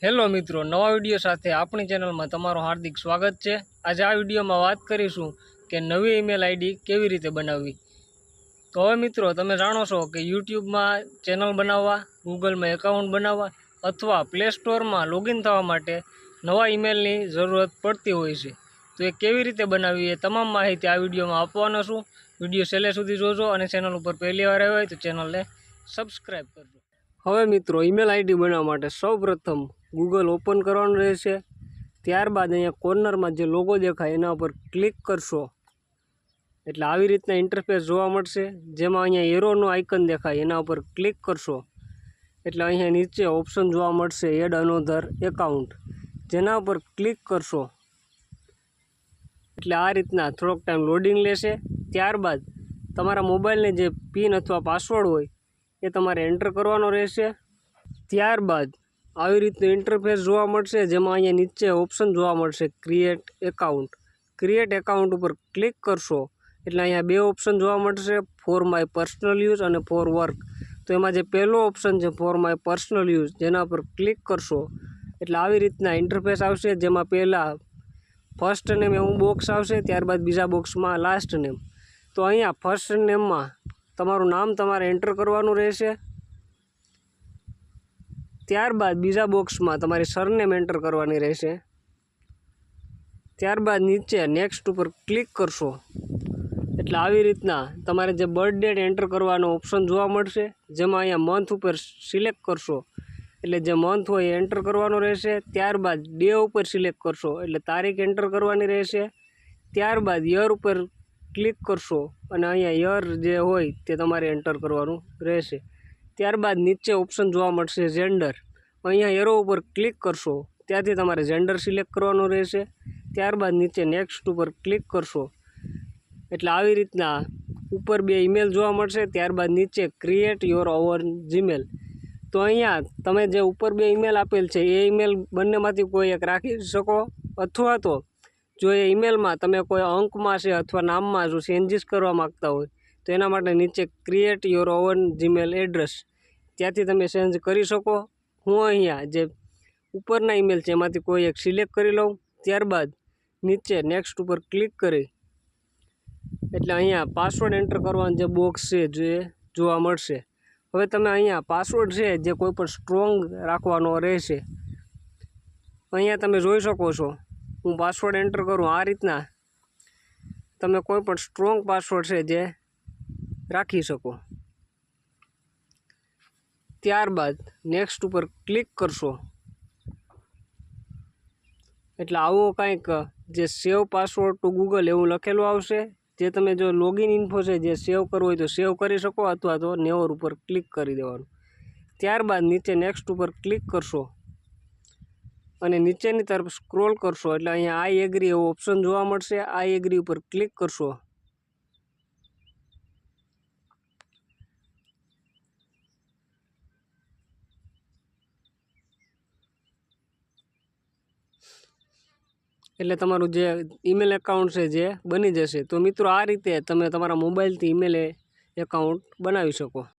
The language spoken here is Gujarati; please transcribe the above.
હેલો મિત્રો, નવા વિડીયો સાથે આપણી ચેનલમાં તમારું હાર્દિક સ્વાગત છે। આજે આ વિડીયોમાં વાત કરીશું કે નવી ઈમેલ આઈડી કેવી રીતે બનાવવી। તો હવે મિત્રો, તમે જાણો છો કે યુટ્યુબમાં ચેનલ બનાવવા, ગૂગલમાં એકાઉન્ટ બનાવવા અથવા પ્લે સ્ટોરમાં લોગિન થવા માટે નવા ઈમેલની જરૂરત પડતી હોય છે। તો એ કેવી રીતે બનાવવી એ તમામ માહિતી આ વિડીયોમાં આપવાનો છું। વિડીયો છેલ્લે સુધી જોજો અને ચેનલ ઉપર પહેલી વાર આવ્યા હોય તો ચેનલને સબસ્ક્રાઈબ કરજો। હવે મિત્રો, ઈમેલ આઈડી બનાવવા માટે સૌપ્રથમ ગૂગલ ઓપન કરવાનું રહેશે। ત્યારબાદ અહીંયા કોર્નરમાં જે લોગો દેખાય એના ઉપર ક્લિક કરશો એટલે આવી રીતના ઇન્ટરફેસ જોવા મળશે, જેમાં અહીંયા એરોનું આઇકન દેખાય એના ઉપર ક્લિક કરશો એટલે અહીંયા નીચે ઓપ્શન જોવા મળશે એડ અનોધર એકાઉન્ટ, જેના ઉપર ક્લિક કરશો એટલે આ રીતના થોડોક ટાઈમ લોડિંગ લેશે। ત્યારબાદ તમારા મોબાઈલને જે પિન અથવા પાસવર્ડ હોય એ તમારે એન્ટર કરવાનો રહેશે। ત્યારબાદ આવી રીતનું ઇન્ટરફેસ જોવા મળશે, જેમાં અહીંયા નીચે ઓપ્શન જોવા મળશે ક્રિએટ એકાઉન્ટ। ક્રિએટ એકાઉન્ટ ઉપર ક્લિક કરશો એટલે અહીંયા બે ઓપ્શન જોવા મળશે, ફોર માય પર્સનલ યુઝ અને ફોર વર્ક। તો એમાં જે પહેલો ઓપ્શન છે ફોર માય પર્સનલ યુઝ, જેના ઉપર ક્લિક કરશો એટલે આવી રીતના ઇન્ટરફેસ આવશે, જેમાં પહેલાં ફર્સ્ટ નેમ એવું બોક્સ આવશે, ત્યારબાદ બીજા બોક્સમાં લાસ્ટ નેમ। તો અહીંયા ફર્સ્ટ નેમમાં તમારું નામ તમારે એન્ટર કરવાનું રહેશે। ત્યારબાદ બીજા બોક્સમાં તમારી સરનેમ એન્ટર કરવાની રહેશે। ત્યારબાદ નીચે નેક્સ્ટ ઉપર ક્લિક કરશો એટલે આવી રીતના તમારે જે બર્થ ડેટ એન્ટર કરવાનો ઓપ્શન જોવા મળશે, જેમાં અહીંયા મંથ ઉપર સિલેક્ટ કરશો એટલે જે મંથ હોય એ એન્ટર કરવાનો રહેશે। ત્યારબાદ ડે ઉપર સિલેક્ટ કરશો એટલે તારીખ એન્ટર કરવાની રહેશે। ત્યારબાદ યર ઉપર ક્લિક કરશો અને અહીંયા યર જે હોય તે તમારે એન્ટર કરવાનું રહેશે। ત્યારબાદ નીચે ઓપ્શન જોવા મળશે જેન્ડર, અહીંયા એરો ઉપર ક્લિક કરશો ત્યાંથી તમારે જેન્ડર સિલેક્ટ કરવાનું રહેશે। ત્યારબાદ નીચે નેક્સ્ટ ઉપર ક્લિક કરશો એટલે આવી રીતના ઉપર બે ઈમેલ જોવા મળશે। ત્યારબાદ નીચે ક્રિએટ યોર ઓવર જીમેલ, તો અહીંયા તમે જે ઉપર બે ઈમેલ આપેલ છે એ ઈમેલ બંનેમાંથી કોઈ એક રાખી શકો, અથવા તો જો એ ઈમેલમાં તમે કોઈ અંકમાં છે અથવા નામમાં જો ચેન્જીસ કરવા માગતા હોય તો એના માટે નીચે create your oven Gmail address, ત્યાંથી તમે ચેન્જ કરી શકો। હું અહીંયા જે ઉપરના ઈમેલ છે એમાંથી કોઈ એક સિલેક્ટ કરી લઉં। ત્યારબાદ નીચે નેક્સ્ટ ઉપર ક્લિક કરી એટલે અહીંયા પાસવર્ડ એન્ટર કરવાનું જે બોક્સ છે જે જોવા મળશે। હવે તમે અહીંયા પાસવર્ડ છે જે કોઈ પણ સ્ટ્રોંગ રાખવાનો રહેશે। અહીંયા તમે જોઈ શકો છો, હું પાસવર્ડ એન્ટર કરું આ રીતના તમે કોઈ પણ સ્ટ્રોંગ પાસવર્ડ છે જે રાખી શકો। ત્યારબાદ નેક્સ્ટ ઉપર ક્લિક કરશો એટલે આવો કંઈક જે સેવ પાસવર્ડ ટુ ગૂગલ એવું લખેલું આવશે, જે તમે જો લોગિન ઇન્ફો છે જે સેવ કરવું હોય તો સેવ કરી શકો, અથવા તો નેવર ઉપર ક્લિક કરી દેવાનું। ત્યારબાદ નીચે નેક્સ્ટ ઉપર ક્લિક કરશો અને નીચેની તરફ સ્ક્રોલ કરશો એટલે અહીંયા આઈ એગ્રી એવો ઓપ્શન જોવા મળશે, આઈ એગ્રી ઉપર ક્લિક કરશો એટલે તમારું જે ઈમેલ એકાઉન્ટ છે જે બની જશે। તો મિત્રો, આ રીતે તમે તમારા મોબાઈલથી ઈમેલ એકાઉન્ટ બનાવી શકો।